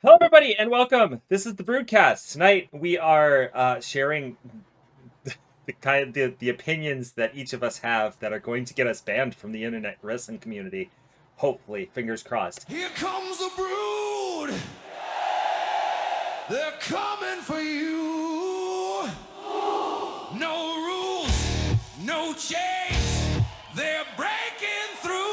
Hello, everybody, and welcome. This is the Broodcast. Tonight, we are sharing the opinions that each of us have that are going to get us banned from the internet wrestling community. Hopefully, fingers crossed. Here comes the Brood. They're coming for you. No rules, no chains. They're breaking through.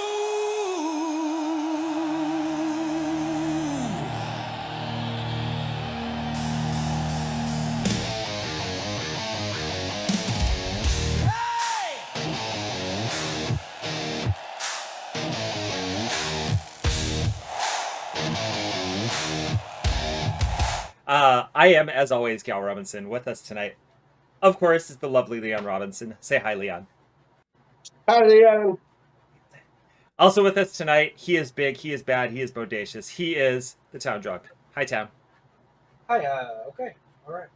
I am, as always, Gal Robinson. With us tonight, of course, is the lovely Leon Robinson. Say hi, Leon. Hi, Leon. Also with us tonight, he is big, he is bad, he is bodacious. He is the Town Drunk. Hi, Town. Hi, okay. All right.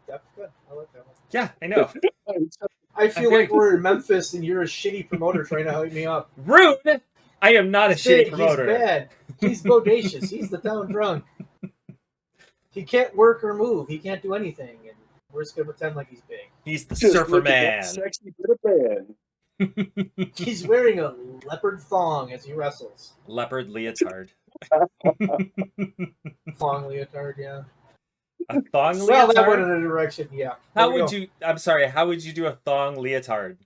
That's good. I like that one. Yeah, I know. I feel like we're in Memphis and you're a shitty promoter trying to hype me up. Rude! I am not a He's shitty big, promoter. He's bad. He's bodacious. He's the Town Drunk. He can't work or move. He can't do anything. And we're just going to pretend like he's big. He's the Just surfer look at man. that sexy bit of man. He's wearing a leopard thong as he wrestles. Leopard leotard. Thong leotard, yeah. A thong Well, leotard? that went in a direction, yeah. How would you do a thong leotard?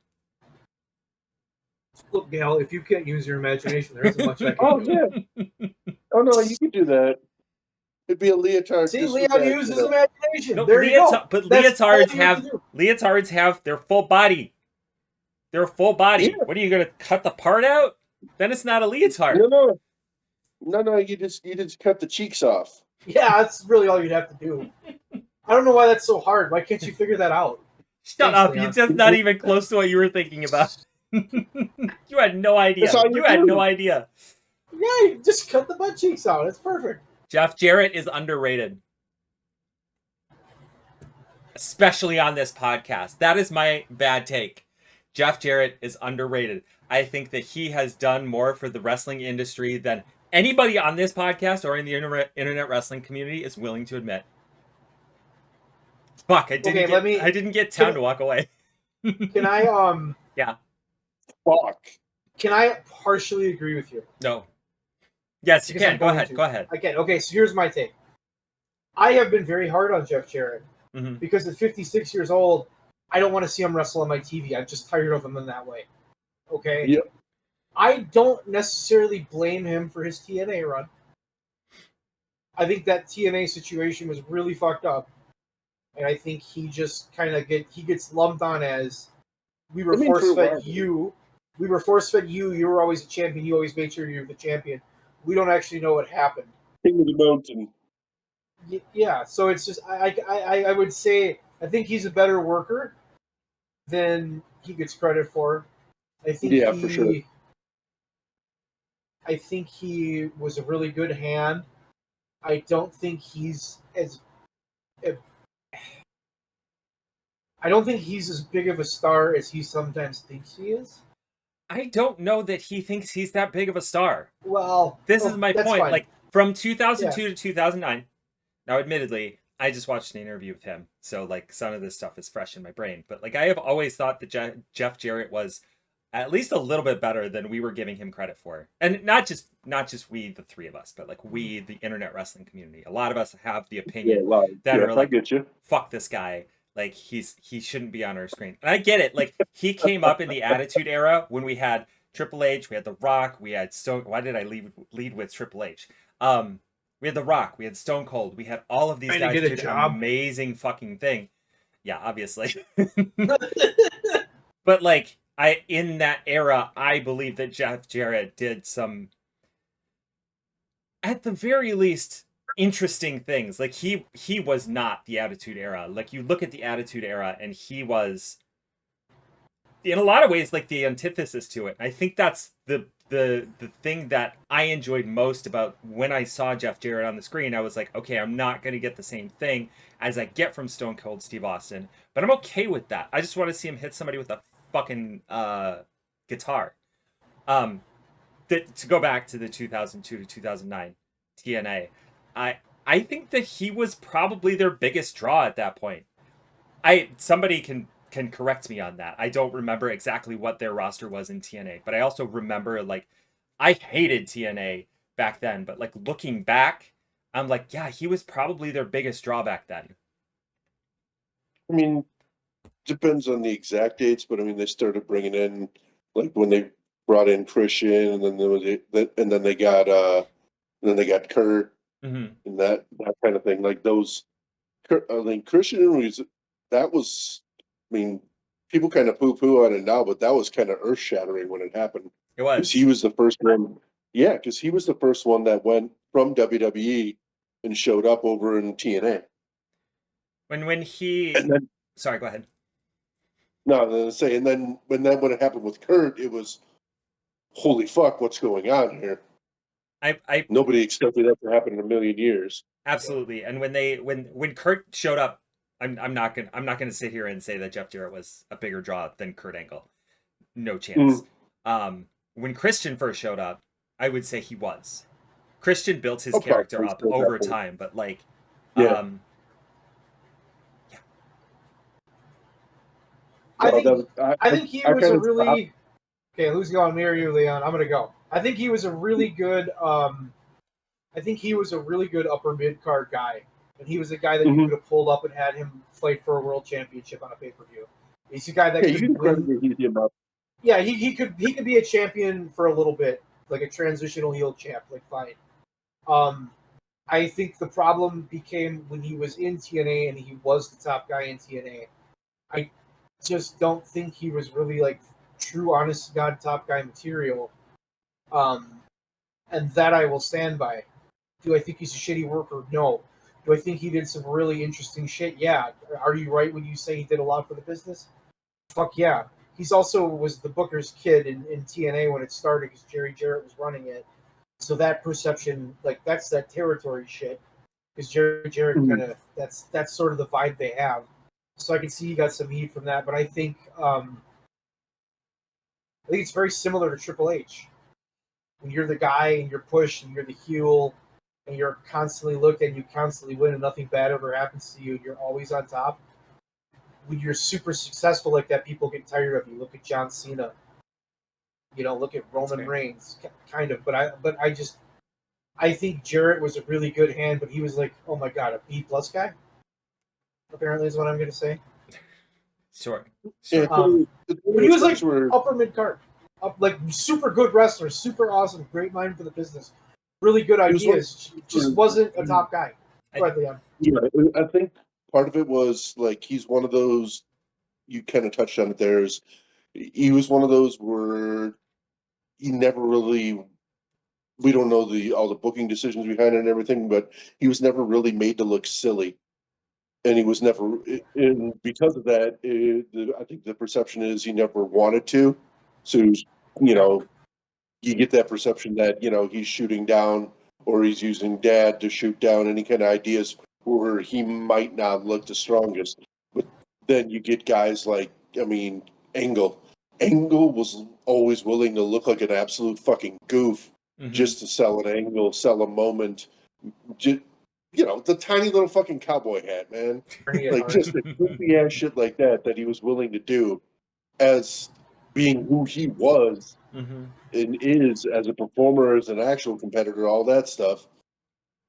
Look, Gail, if you can't use your imagination, there isn't much I can Oh, do. yeah. Oh, no, you can do that. It'd be a leotard. See, just Leon with that, uses you know. imagination. No, there you go. But That's all leotards you have have to do. leotards have their full body. They're full body. Yeah. What are you gonna cut the part out? Then it's not a leotard. No. You just cut the cheeks off. Yeah, that's really all you'd have to do. I don't know why that's so hard. Why can't you figure that out? Shut Thanks, up! Leon. You're just not even close to what you were thinking about. You had no idea. That's all you You had do. no idea. Yeah, you just cut the butt cheeks out. It's perfect. Jeff Jarrett is underrated. Especially on this podcast. That is my bad take. Jeff Jarrett is underrated. I think that he has done more for the wrestling industry than anybody on this podcast or in the internet wrestling community is willing to admit. Fuck, I didn't get Town to walk away. Can I Yeah. Fuck. can I partially agree with you? No. Yes, you Because can. I'm Go going ahead. to. Go ahead. I can. Okay, so here's my take. I have been very hard on Jeff Jarrett Mhm. because at 56 years old, I don't want to see him wrestle on my TV. I'm just tired of him in that way. Okay? Yep. I don't necessarily blame him for his TNA run. I think that TNA situation was really fucked up. And I think he just kind of gets lumped on as we were force fed you. We were force fed you. You were always a champion. You always made sure you were the champion. We don't actually know what happened. King of the mountain. Yeah, so it's just I would say I think he's a better worker than he gets credit for. I think Yeah, for sure. I think he was a really good hand. I don't think he's as I don't think he's as big of a star as he sometimes thinks he is. I don't know that he thinks he's that big of a star. Well, This is my that's point. fine. Like, from 2002 to 2009, now, admittedly, I just watched an interview with him, so, like, some of this stuff is fresh in my brain. But, like, I have always thought that Jeff Jarrett was at least a little bit better than we were giving him credit for. And not just we, the three of us, but, like, we, the internet wrestling community. A lot of us have the opinion that are I like, get you. fuck this guy. Like, he shouldn't be on our screen. And I get it. Like, he came up in the Attitude Era when we had Triple H, we had The Rock, we had Stone... Why did I lead with Triple H? We had The Rock, we had Stone Cold, we had all of these guys Trying to do get a an job. amazing fucking thing. Yeah, obviously. But, like, in that era, I believe that Jeff Jarrett did some, at the very least, interesting things. Like, he was not the Attitude Era. Like, you look at the Attitude Era and he was, in a lot of ways, like, the antithesis to it. I think that's the thing that I enjoyed most about when I saw Jeff Jarrett on the screen. I was like, okay, I'm not going to get the same thing as I get from Stone Cold Steve Austin, but I'm okay with that. I just want to see him hit somebody with a fucking guitar. To go back to the 2002 to 2009 TNA, I think that he was probably their biggest draw at that point. Somebody can correct me on that. I don't remember exactly what their roster was in TNA, but I also remember like I hated TNA back then, but like looking back, I'm like, yeah, he was probably their biggest draw back then. I mean, depends on the exact dates, but I mean, they started bringing in like when they brought in Christian, and then there was and then they got Kurt Mm-hmm. and that kind of thing. Like those, I mean, Christian was that was. I mean, people kind of poo poo on it now, but that was kind of earth shattering when it happened It because he was was the first one. Yeah, because he was the first one that went from WWE and showed up over in TNA, when he. and then Sorry, go ahead. no, then say, and then when it happened with Kurt, it was holy fuck, what's going on here? I Nobody expected that to happen in a million years. absolutely. And when Kurt showed up, I'm not gonna sit here and say that Jeff Jarrett was a bigger draw than Kurt Angle. No chance. Mm. When Christian first showed up, I would say he was. Christian built his Oh, character probably up still over definitely. time, but like, Yeah. um, yeah, I No, that think was, I, I think he I was kind a of stopped. really okay. Who's going? Me or you, Leon? I'm gonna go. I think he was a really good. I think he was a really good upper mid card guy, and he was a guy that you Mhm. could have pulled up and had him fight for a world championship on a pay per view. He's a guy Yeah, that you could can credit win. me easy enough. Yeah, he could be a champion for a little bit, like a transitional heel champ, like fine. Um, I think the problem became when he was in TNA and he was the top guy in TNA. I just don't think he was really like true, honest to God top guy material. Um, and that I will stand by. Do I think he's a shitty worker? No. Do I think he did some really interesting shit? Yeah. Are you right when you say he did a lot for the business? Fuck yeah. He's also was the Booker's kid in TNA when it started because Jerry Jarrett was running it. So that perception, like that's that territory shit. Because Jerry Jarrett kind Mhm. of that's sort of the vibe they have. So I can see he got some heat from that, but I think it's very similar to Triple H. When you're the guy and you're pushed and you're the heel and you're constantly looked and you constantly win and nothing bad ever happens to you and you're always on top. When you're super successful like that, people get tired of you. Look at John Cena. Look at that's Roman fair. Reigns, kind of. I think Jarrett was a really good hand, but he was like, oh my god, a B plus guy. Apparently, is what I'm going to say. Sure, Yeah, sure. it's one But of he those was things like where upper mid card, up like super good wrestler, super awesome, great mind for the business, really good it was one of ideas. Just those wasn't a where top guy. I Go ahead, Leon. yeah, I think part of it was like he's one of those you kind of touched on it there is he was one of those where he never really we don't know the all the booking decisions behind it and everything, but he was never really made to look silly. And he was never, and because of that, I think the perception is he never wanted to. So, you know, you get that perception that, he's shooting down or he's using dad to shoot down any kind of ideas where he might not look the strongest. But then you get guys like, I mean, Angle. Angle was always willing to look like an absolute fucking goof mm-hmm. just to sell an angle, sell a moment. Just, the tiny little fucking cowboy hat, man. Ernie at Like heart. just the goofy ass shit like that he was willing to do as being who he was mm-hmm. and is as a performer, as an actual competitor, all that stuff.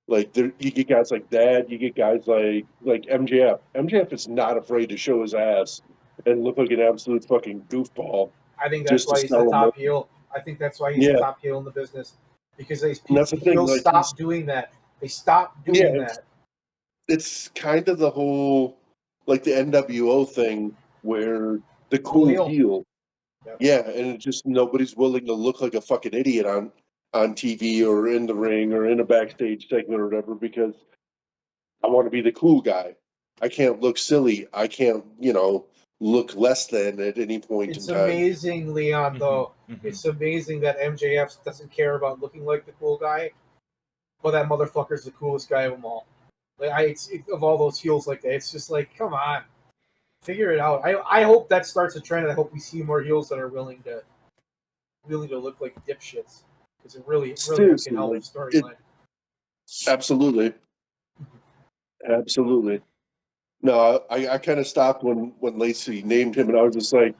Like you get guys like that. You get guys like MJF. MJF is not afraid to show his ass and look like an absolute fucking goofball I think that's just to why he's the sell him. top heel. I think that's why he's the Yeah, top heel in the business because these and that's the thing. heels Like he's stop doing that. They stop yeah, doing that. it's kind of the whole like the NWO thing where the Cool cool heel. heel. Yep. Yeah, and it just nobody's willing to look like a fucking idiot on TV or in the ring or in a backstage segment or whatever because I want to be the cool guy. I can't look silly. I can't, look less than at any point in It's time. amazing, Leon. Mm-hmm. Though Mm-hmm. it's amazing that MJF doesn't care about looking like the cool guy, but that motherfucker's the coolest guy of them all. Like of all those heels like that, it's just like, come on, figure it out. I hope that starts a trend. I hope we see more heels that are willing to look like dipshits because it really can Seriously, help the like it storyline. absolutely. Absolutely. No, I kind of stopped when Lacey named him, and I was just like,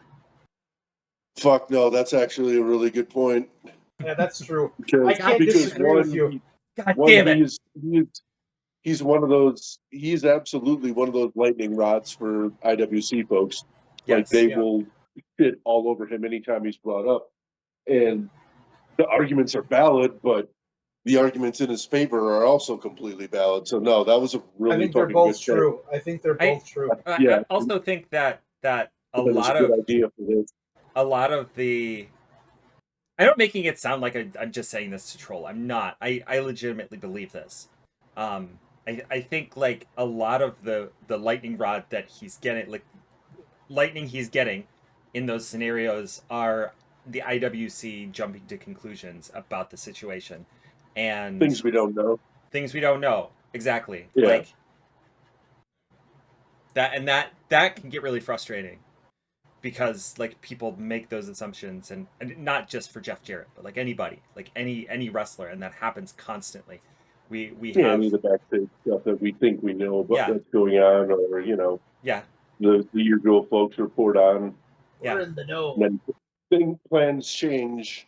"Fuck no, that's actually a really good point." Yeah, that's true. I Because God can't damn disagree with one, you. God damn it! he's one of those. He's absolutely one of those lightning rods for IWC folks. Like Yes. they Yeah. will shit all over him anytime he's brought up, and the arguments are valid, but the arguments in his favor are also completely valid. So no, that was a I really think they're fucking both good show. true. I think they're both true. Yeah, I also think that that was a good idea for this. a lot of the I don't making it sound like I'm just saying this to troll. I'm not. I legitimately believe this. I think like a lot of the lightning rod that he's getting, like lightning he's getting in those scenarios, are the IWC jumping to conclusions about the situation and Things we don't know. things we don't know exactly. Yeah, Like that, and that can get really frustrating because like people make those assumptions, and not just for Jeff Jarrett, but like anybody, like any wrestler, and that happens constantly. We yeah. have Any of the backstage stuff that we think we know about yeah that's going on, or yeah the usual folks report on. We're yeah in the know. And then plans change.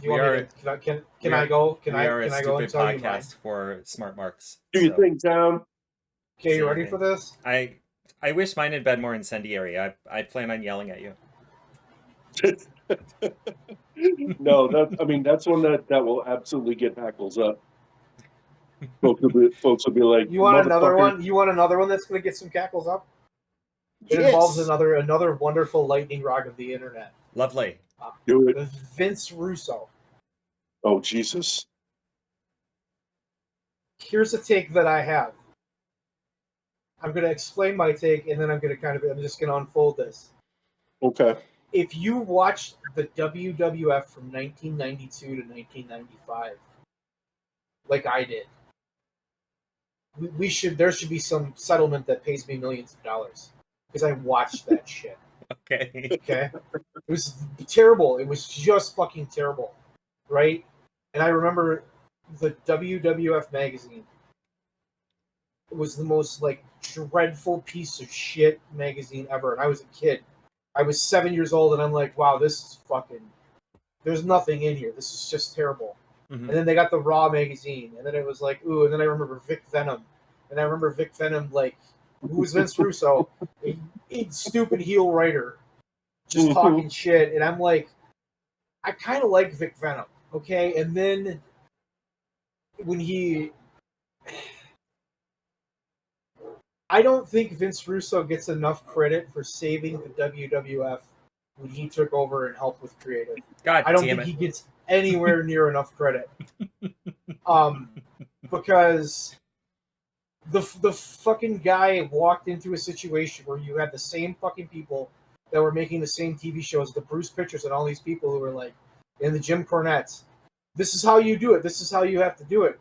Do you we want me are to? Can we I are go? we are a Can I go and stupid tell you mine? podcast for smart marks. Do you So think, Tom? Okay, you say ready anything. for this? I wish mine had been more incendiary. I plan on yelling at you. No, that's one that will absolutely get hackles up. Folks will be like, You want another motherfucker, one? You want another one that's going to get some cackles up? It involves yes, another wonderful lightning rod of the internet. Lovely. do it. Vince Russo. Oh Jesus. Here's a take that I have. I'm going to explain my take, and then I'm just going to unfold this. Okay. If you watched the WWF from 1992 to 1995, like I did, there should be some settlement that pays me millions of dollars because I watched that shit. Okay. Okay, it was terrible. It was just fucking terrible, right? And I remember the WWF magazine. It was the most like dreadful piece of shit magazine ever. And I was a kid. I was 7 years old, and I'm like, wow, this is fucking. There's nothing in here. This is just terrible. Mhm. And then they got the Raw magazine, and then it was like, ooh. And then I remember Vic Venom, and I remember Vic Venom like, who was Vince Russo, a stupid heel writer, just Mhm. talking shit. And I'm like, I kind of like Vic Venom, okay. And then when I don't think Vince Russo gets enough credit for saving the WWF when he took over and helped with creative. God I don't damn think it. he gets anywhere near enough credit. Because the fucking guy walked into a situation where you had the same fucking people that were making the same TV shows, the Bruce Pitchers and all these people who were like, and the Jim Cornettes. This is how you do it. This is how you have to do it.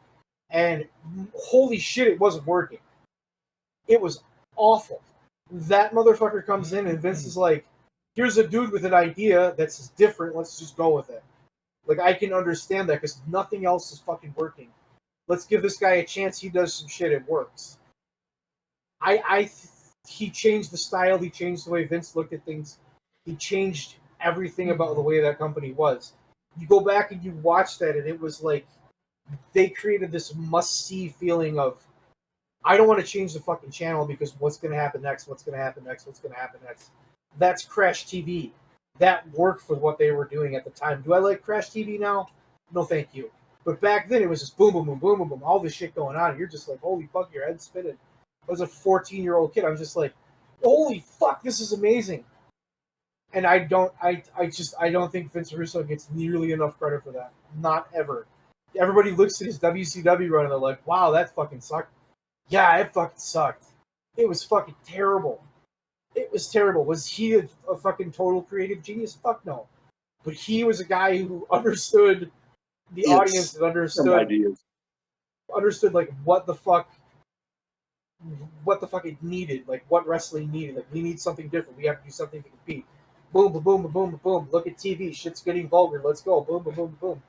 And holy shit, it wasn't working. It was awful. That motherfucker comes in and Vince is like, here's a dude with an idea that's different. Let's just go with it. Like, I can understand that because nothing else is fucking working. Let's give this guy a chance. He does some shit. It works. He changed the style. He changed the way Vince looked at things. He changed everything about the way that company was. You go back and you watch that, and it was like they created this must-see feeling of, I don't want to change the fucking channel because what's going to happen next? What's going to happen next? What's going to happen next? That's Crash TV. That worked for what they were doing at the time. Do I like Crash TV now? No, thank you. But back then, it was just boom, boom, boom, boom, boom, boom, all this shit going on. You're just like, holy fuck, your head's spinning. I was a 14-year-old kid. I'm just like, holy fuck, this is amazing. And I don't think Vince Russo gets nearly enough credit for that. Not ever. Everybody looks at his WCW run and they're like, wow, that fucking sucked. Yeah, it fucking sucked. It was fucking terrible. It was terrible. Was he a fucking total creative genius? Fuck no. But he was a guy who understood the audience, that Some ideas. understood like what the fuck it needed, like what wrestling needed. Like, we need something different. We have to do something to compete. Boom, boom, boom, boom, boom, boom. Look at TV. Shit's getting vulgar. Let's go. Boom, boom, boom, boom.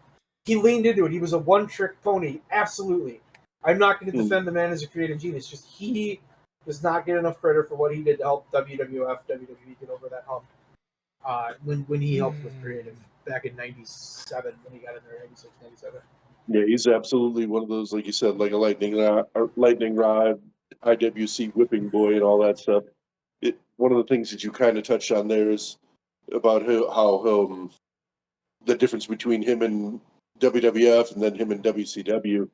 he leaned into it. He was a one-trick pony. Absolutely. I'm not going to Hmm. defend the man as a creative genius. Just he does not get enough credit for what he did to help WWE get over that hump. When he helped with creative back in '97, when he got in there, '96, '97. Yeah, he's absolutely one of those, like you said, like a lightning rod, IWC whipping boy, and all that stuff. One of the things that you kind of touched on there is about how the difference between him and WWF and then him and WCW.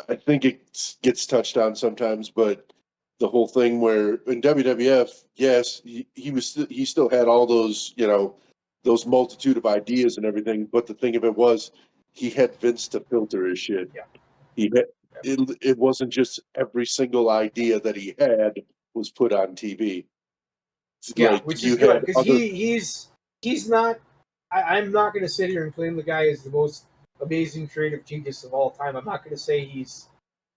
I think it gets touched on sometimes, but the whole thing where in WWF, yes, he still had all those, those multitude of ideas and everything. But the thing of it was, he had Vince to filter his shit. Yeah. He had, it wasn't just every single idea that he had was put on TV. Yeah, Like which you is good had because other. he's not. I'm not going to sit here and claim the guy is the most amazing creative genius of all time. I'm not going to say he's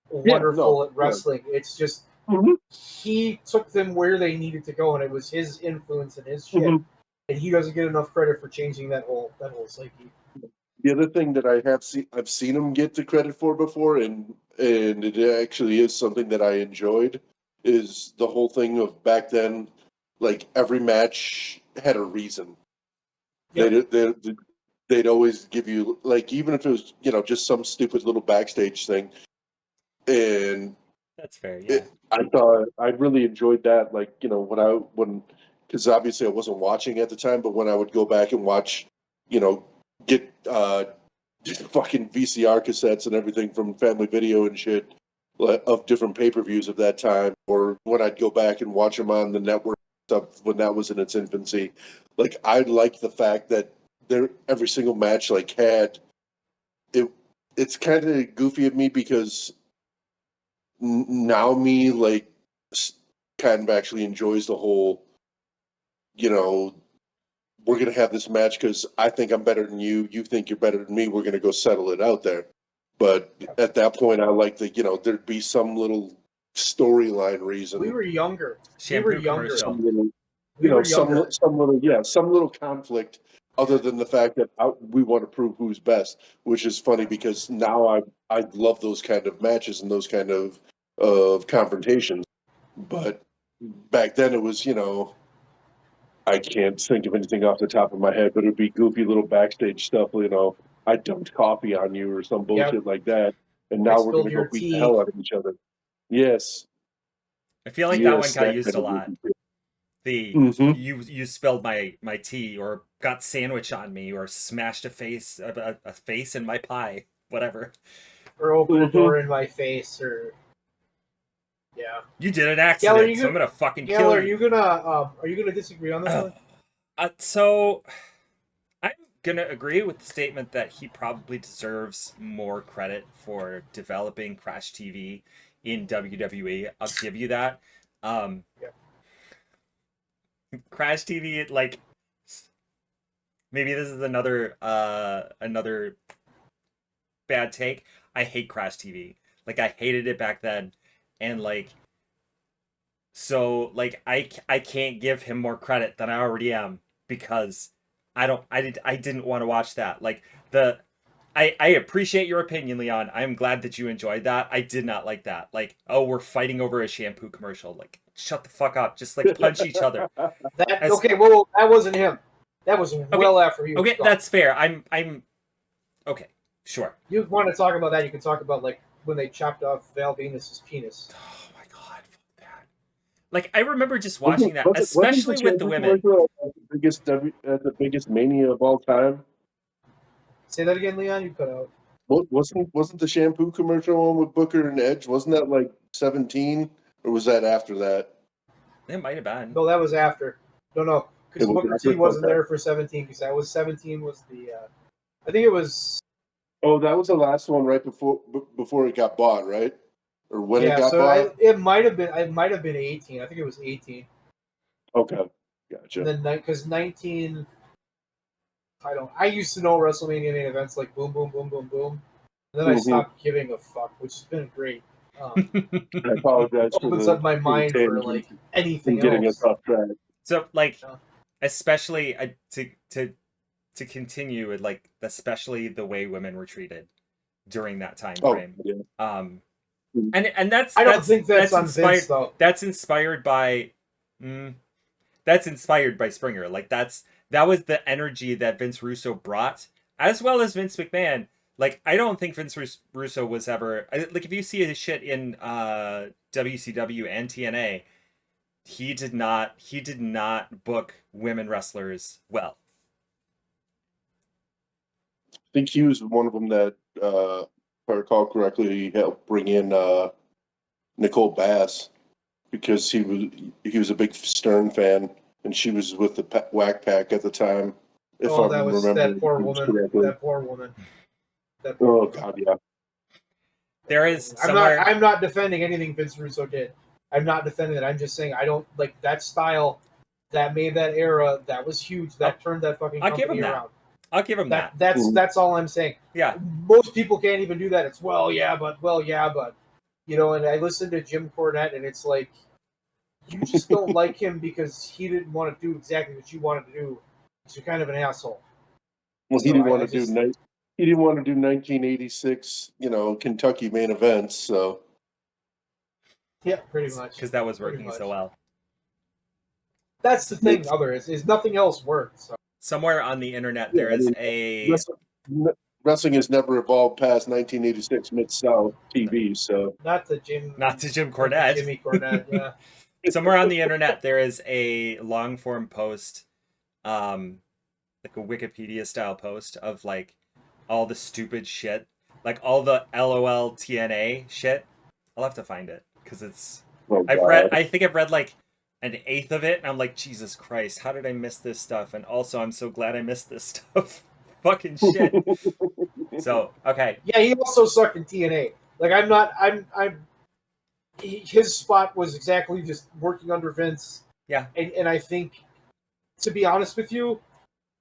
wonderful at wrestling. It's just Mhm, he took them where they needed to go, and it was his influence and his shit. mhm. And he doesn't get enough credit for changing that whole psyche. The other thing that I've seen him get the credit for before, and it actually is something that I enjoyed, is the whole thing of back then, like every match had a reason. Yep. They'd always give you, like, even if it was just some stupid little backstage thing, and That's fair. Yeah. I thought I really enjoyed that. Like when because obviously I wasn't watching at the time, but when I would go back and watch, get fucking VCR cassettes and everything from Family Video and shit of different pay-per-views of that time, or when I'd go back and watch them on the network stuff when that was in its infancy. Like I liked the fact that every single match like had it. It's kind of goofy of me because now me like kind of actually enjoys the whole, you know, we're going to have this match because I think I'm better than you. You think you're better than me. We're going to go settle it out there. But at that point, I like that, there'd be some little storyline reason. We were younger. Shampoo commercial. Some little, We were younger. some little conflict other than the fact that we want to prove who's best, which is funny because now I love those kind of matches and those kind of confrontations. But back then it was, I can't think of anything off the top of my head, but it'd be goofy little backstage stuff. I dumped coffee on you or some bullshit Yep. like that, and I now we're spilled gonna go your beat the tea. hell out of each other. Yes, I feel like that one yes, got that used kind a of lot. goofy. The Mm-hmm. you spilled my tea or got sandwich on me or smashed a face in my pie, whatever. Or open a Mm-hmm. door in my face, or yeah. You did an Gal, accident, so I'm gonna fucking Gail, kill are you. you gonna disagree on this one? So I'm gonna agree with the statement that he probably deserves more credit for developing Crash TV in WWE. I'll give you that. Um, Yeah. Crash TV, like maybe this is another bad take. I hate Crash TV. Like I hated it back then, and like so like I can't give him more credit than I already am because I didn't want to watch that. Like the I appreciate your opinion, Leon. I'm glad that you enjoyed that. I did not like that. Like, oh, we're fighting over a shampoo commercial. Like, shut the fuck up. Just like punch each other. Okay, well, that wasn't him. That was well after he was Okay, gone. that's fair. I'm okay. Sure. You want to talk about that? You can talk about like when they chopped off Val Venus's penis. Oh my god, fuck that. Like I remember just watching that, Wasn't especially the with the shampoo women. commercial the biggest mania of all time? Say that again, Leon. You cut out. Wasn't the shampoo commercial one with Booker and Edge? Wasn't that like 17, or was that after that? It might have been. No, that was after. No, because It was Booker after? T wasn't Okay. there for 17. Because that was 17 was the. I think it was. Oh, that was the last one right before it got bought, right? Or when it got So bought? it might have been. It might have been 18. I think it was 18. Okay, gotcha. And then because 19. I used to know WrestleMania main events like boom, boom, boom, boom, boom. And then I Mhm. stopped giving a fuck, which has been great. I apologize for Opens the up my mind for tangent like and anything getting else. us off track. So like Yeah. especially to to continue, like especially the way women were treated during that time Oh, frame. yeah. And that's I don't think that's on inspired. Vince though. That's inspired by. That's inspired by Springer. Like that was the energy that Vince Russo brought, as well as Vince McMahon. Like I don't think Vince Russo was ever like if you see his shit in WCW and TNA, he did not book women wrestlers well. I think he was one of them that, if I recall correctly, helped bring in Nicole Bass because he was a big Stern fan, and she was with the Whack Pack at the time. If Oh, I'm that was remembering that poor things woman. correctly. That poor woman. That poor Oh woman. God, yeah. There is I'm somewhere. I'm not defending anything Vince Russo did. I'm not defending it. I'm just saying I don't like that style that made that era. That was huge. That turned that fucking I'll give him company that. around. I'll give him that. That's all I'm saying. Yeah. Most people can't even do that. It's well, yeah, but you know. And I listened to Jim Cornette, and it's like you just don't like him because he didn't want to do exactly what you wanted to do. So you're kind of an asshole. Well, he So didn't I want to just, do he didn't want to do 1986, Kentucky main events. So yeah, pretty much. Because that was Pretty working much. so well. That's the thing. Other is nothing else worked. So. Somewhere on the internet, yeah, there is a. wrestling has never evolved past 1986 Mid South TV. So Not to Jim. Not to Jim Not to Cornette. Jimmy Cornette. Yeah. Somewhere on the internet, there is a long form post, like a Wikipedia style post of like all the stupid shit, like all the LOL TNA shit. I'll have to find it because it's. oh I've read. God. I think I've read like an eighth of it, and I'm like, Jesus Christ, how did I miss this stuff? And also, I'm so glad I missed this stuff. Fucking shit. So okay, Yeah, he also sucked in TNA. Like I'm not. His spot was exactly just working under Vince. yeah, And I think, to be honest with you,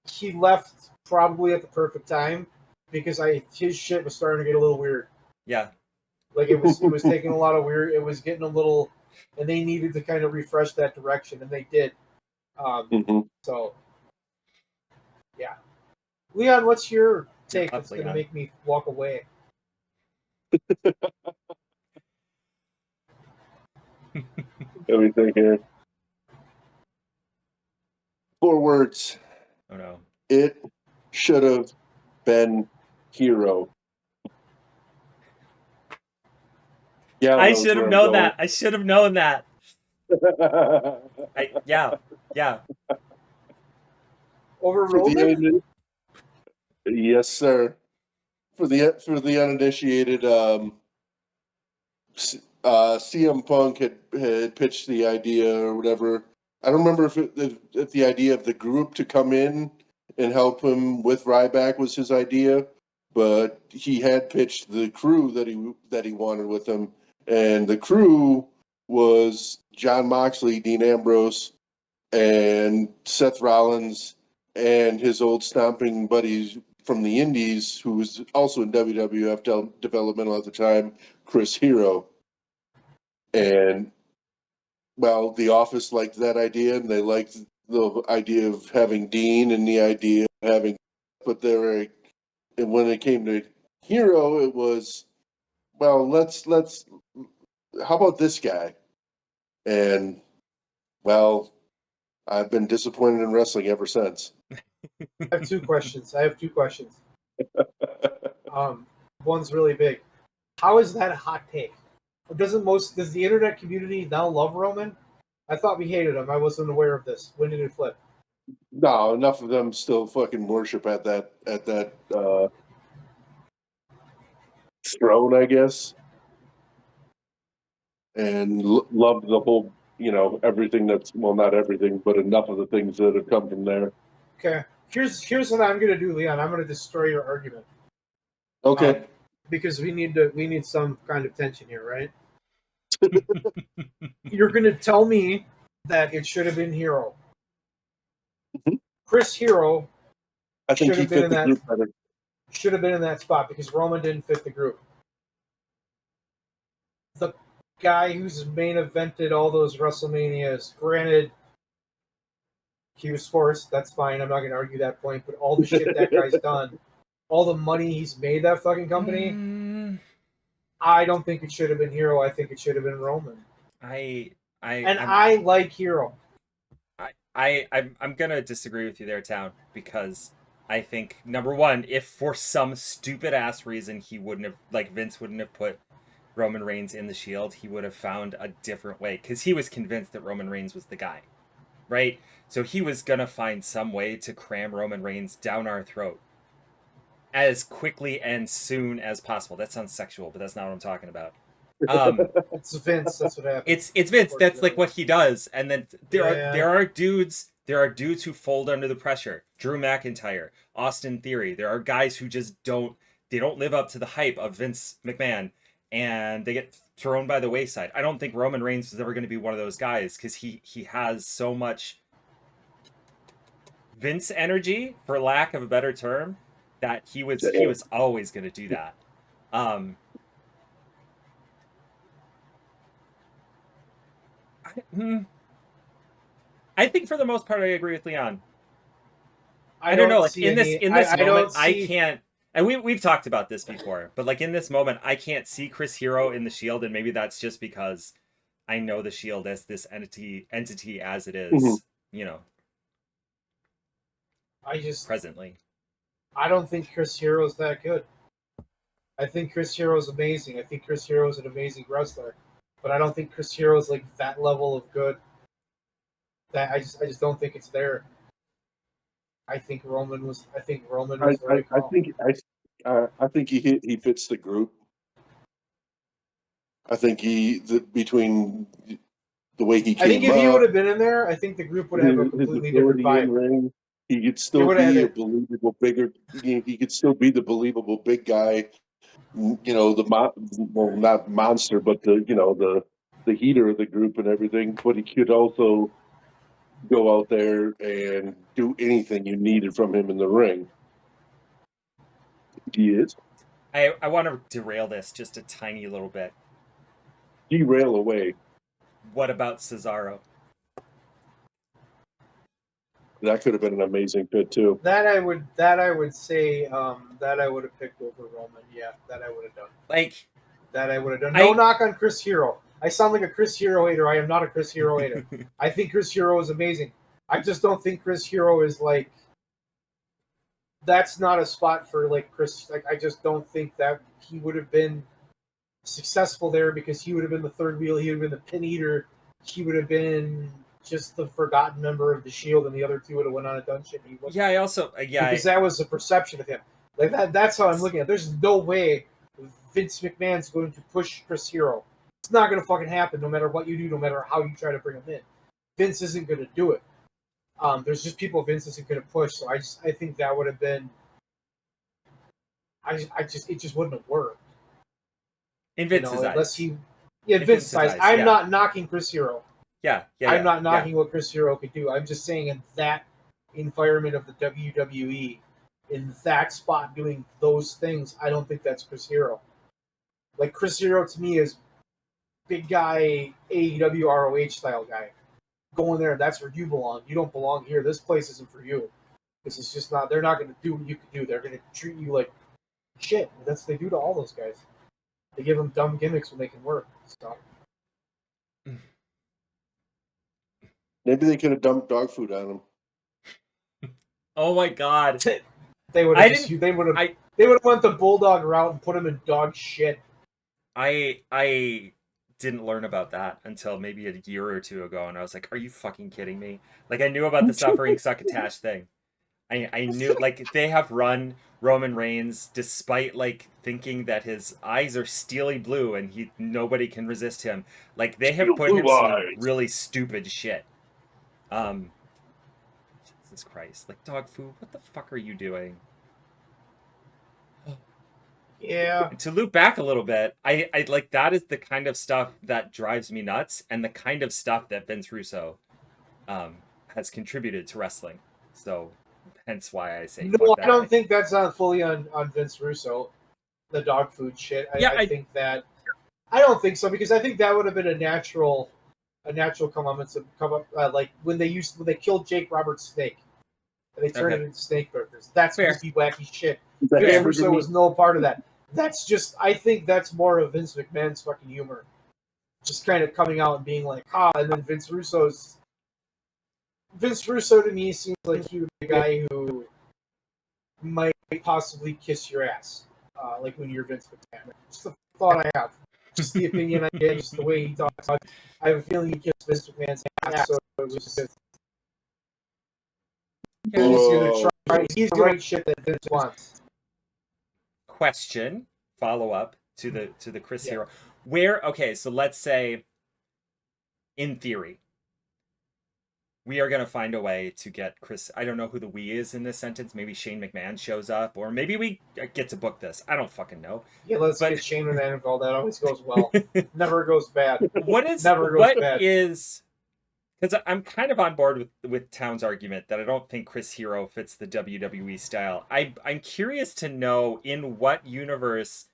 he left probably at the perfect time because his shit was starting to get a little weird. yeah. Like it was taking a lot of weird. It was getting a little, and they needed to kind of refresh that direction, and they did. Mhm. So, yeah, Leon, what's your take Up, that's going to Leon. make me walk away? Let me think here. 4 words. Oh no. It should have been Hero. Yeah, I should have known that. I should have known that. Yeah. Over For Roman? yes, sir. For the uninitiated, CM Punk had pitched the idea or whatever. I don't remember if the idea of the group to come in and help him with Ryback was his idea, but he had pitched the crew that he wanted with him, and the crew was John Moxley, Dean Ambrose, and Seth Rollins, and his old stomping buddies from the Indies, who was also in WWF developmental at the time, Chris Hero. And well, the office liked that idea, and they liked the idea of having Dean and the idea of having, but and when it came to Hero, it was, well, how about this guy? And well, I've been disappointed in wrestling ever since. I have 2 questions. One's really big. How is that a hot take? Does the internet community now love Roman? I thought we hated him. I wasn't aware of this. When did it flip? No, enough of them still fucking worship at that throne, I guess, and love the whole, everything that's, well, not everything, but enough of the things that have come from there. Okay. Here's what I'm gonna do, Leon. I'm gonna destroy your argument. Okay. Because we need some kind of tension here, right? You're gonna tell me that it should have been Hero. Mhm. Chris Hero I think should he have been fit in the that group better. should have been in that spot because Roman didn't fit the group. The guy who's main evented all those WrestleManias, granted, He was forced. That's fine. I'm not going to argue that point. But all the shit that guy's done, all the money he's made that fucking company, I don't think it should have been Hero. I think it should have been Roman. I I like Hero. I'm gonna disagree with you there, Town, because I think number one, if for some stupid ass reason he wouldn't have, like, Vince wouldn't have put Roman Reigns in the Shield, he would have found a different way because he was convinced that Roman Reigns was the guy, right? So he was gonna find some way to cram Roman Reigns down our throat as quickly and soon as possible. That sounds sexual, but that's not what I'm talking about. It's Vince. That's what happens. It's Vince. That's like what he does. And then Yeah. there are dudes who fold under the pressure. Drew McIntyre, Austin Theory. There are guys who just don't live up to the hype of Vince McMahon, and they get thrown by the wayside. I don't think Roman Reigns is ever going to be one of those guys because he has so much Vince energy, for lack of a better term, that he was always going to do that. I think for the most part I agree with Leon. I don't know, like in this moment I can't, and we've talked about this before, but like in this moment I can't see Chris Hero in the Shield, and maybe that's just because I know the Shield as this entity as it is, you know. Presently. I don't think Chris Hero's that good. I think Chris Hero's amazing. I think Chris Hero's an amazing wrestler. But I don't think Chris Hero's like that level of good. That I just don't think it's there. I think Roman was very calm. I think he fits the group. I think between the way he came I think if up, he would have been in there, I think the group would have a completely different vibe. Ring, he could still be a believable bigger. He could still be the believable big guy. You know, not monster, but the heater of the group and everything. But he could also go out there and do anything you needed from him in the ring. He is. I want to derail this just a tiny little bit. Derail away. What about Cesaro? That could have been an amazing fit too. That I would say that I would have picked over Roman. Yeah, that I would have done. Like that I would have done. No knock on Chris Hero. I sound like a Chris Hero hater. I am not a Chris Hero hater. I think Chris Hero is amazing. I just don't think Chris Hero is like. That's not a spot for like Chris. Like I just don't think that he would have been successful there because he would have been the third wheel. He would have been the pin eater. He would have been just the forgotten member of the Shield, and the other two would have went on and done shit. Yeah, I also because that was the perception of him. Like that. That's how I'm looking at it. There's no way Vince McMahon's going to push Chris Hero. It's not going to fucking happen no matter what you do, no matter how you try to bring him in. Vince isn't going to do it. There's just people Vince isn't going to push. So I think that would have been. It just wouldn't have worked. In Vince's eyes. Unless Vince's eyes. I'm not knocking Chris Hero. Yeah. I'm not knocking what Chris Hero could do. I'm just saying in that environment of the WWE, in that spot doing those things, I don't think that's Chris Hero. Like Chris Hero to me is big guy, AEW ROH style guy. Go in there, that's where you belong. You don't belong here. This place isn't for you. This is just not. They're not going to do what you could do. They're going to treat you like shit. That's what they do to all those guys. They give them dumb gimmicks when they can work. So. Maybe they could have dumped dog food on him. Oh my god! They would have. They would have went the bulldog route and put him in dog shit. I didn't learn about that until maybe a year or two ago, and I was like, "Are you fucking kidding me?" Like I knew about the suffering succotash thing. I knew, like, they have run Roman Reigns despite like thinking that his eyes are steely blue and nobody can resist him. Like they have put him some really stupid shit. Jesus Christ! Like dog food. What the fuck are you doing? Yeah. To loop back a little bit, I like that is the kind of stuff that drives me nuts, and the kind of stuff that Vince Russo has contributed to wrestling. So hence why I say no. I don't think that's not fully on Vince Russo. The dog food shit. I think that I don't think so because I think that would have been a natural a natural come up like when they killed Jake Roberts' Snake and they turned Okay. it into Snake Burgers. That's Fair. goofy, wacky shit. The Vince hamburger Russo meat. was no part of that. That's just, I think that's more of Vince McMahon's fucking humor. Just kind of coming out and being like, and then Vince Russo to me seems like he would be a guy who might possibly kiss your ass, like when you're Vince McMahon. Just the thought I have, just the opinion I get, just the way he talks. I have a feeling he kissed Vince McMahon's ass, so it was just he's gonna write shit that Vince wants. Question, follow up to the Chris Yeah. Hero. Okay, so let's say, in theory, we are going to find a way to get Chris. I don't know who the we is in this sentence. Maybe Shane McMahon shows up, or maybe we get to book this. I don't fucking know. Yeah, let's get Shane McMahon involved. That always goes well. Never goes bad. What is because I'm kind of on board with Town's argument that I don't think Chris Hero fits the WWE style. I'm curious to know in what universe,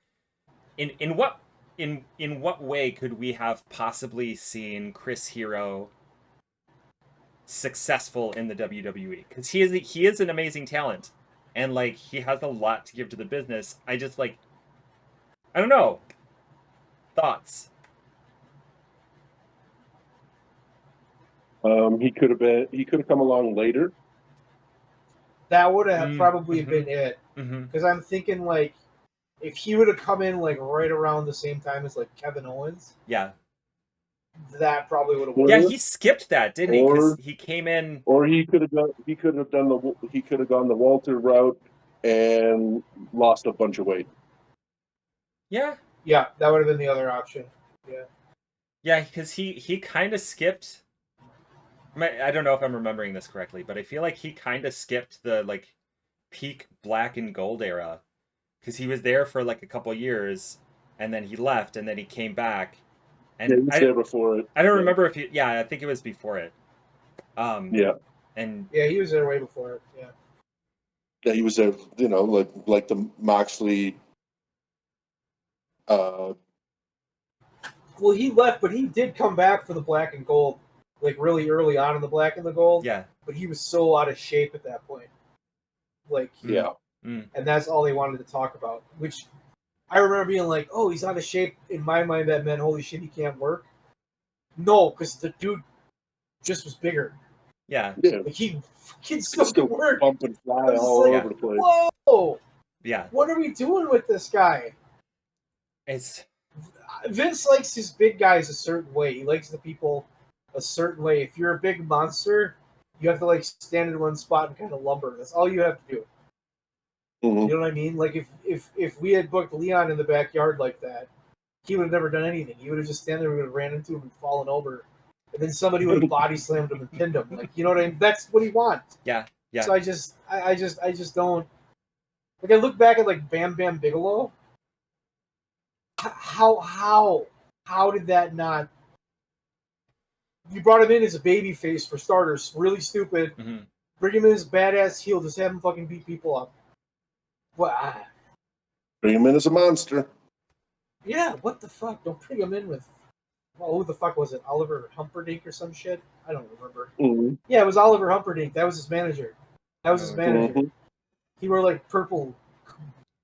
in what way could we have possibly seen Chris Hero successful in the WWE? Because he is an amazing talent, and like he has a lot to give to the business. I just like, I don't know. Thoughts? He could have come along later. That would have probably been it. Mm-hmm. Because I'm thinking like, if he would have come in like right around the same time as like Kevin Owens, Yeah. that probably would have Well, worked. Yeah, he skipped that, didn't he? Because he came in. Or he could have gone the Walter route and lost a bunch of weight. Yeah. Yeah, that would have been the other option. Yeah. Yeah, because he kind of skipped. I don't know if I'm remembering this correctly, but I feel like he kind of skipped the like peak black and gold era, because he was there for like a couple years, and then he left, and then he came back. And yeah, he was there before it. I don't remember if he. Yeah, I think it was before it. Yeah. And yeah, he was there way before it. Yeah. Yeah, he was there. Like the Moxley. Well, he left, but he did come back for the black and gold, like really early on in the black and the gold. Yeah. But he was so out of shape at that point. Like, Yeah. Mm. And that's all they wanted to talk about. Which I remember being like, "Oh, he's out of shape." In my mind, that meant, "Holy shit, he can't work." No, because the dude just was bigger. Yeah. Yeah. Like he still could work. Bump and fly was all like, over the place. Whoa! Yeah. What are we doing with this guy? It's Vince likes his big guys a certain way. He likes the people a certain way. If you're a big monster, you have to like stand in one spot and kind of lumber. That's all you have to do. Mm-hmm. You know what I mean? Like if we had booked Leon in the backyard like that, he would have never done anything. He would have just stand there, we would have ran into him and fallen over, and then somebody would have body slammed him and pinned him. Like, you know what I mean? That's what he wants. yeah. So I just don't. Like, I look back at like Bam Bam Bigelow. How did that not? You brought him in as a baby face for starters. Really stupid. Mm-hmm. Bring him in as a badass heel. Just have him fucking beat people up. What? Bring him in as a monster. Yeah, what the fuck? Don't bring him in with. Well, who the fuck was it? Oliver Humperdinck or some shit? I don't remember. Mm-hmm. Yeah, it was Oliver Humperdinck. That was his manager. Mm-hmm. He wore like purple,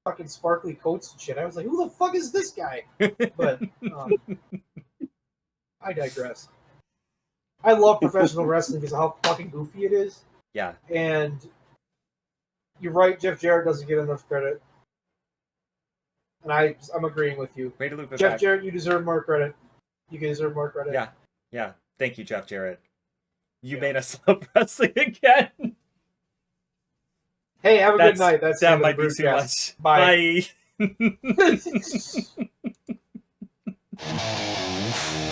fucking sparkly coats and shit. I was like, who the fuck is this guy? But I digress. I love professional wrestling because of how fucking goofy it is. Yeah. And you're right, Jeff Jarrett doesn't get enough credit. And I'm agreeing with you. Way to loop it Jeff back. Jarrett, you deserve more credit. You deserve more credit. Yeah. Yeah. Thank you, Jeff Jarrett. You made us love wrestling again. Hey, have a good night. That's that the might be Brewd too Cast. much. Bye. Bye.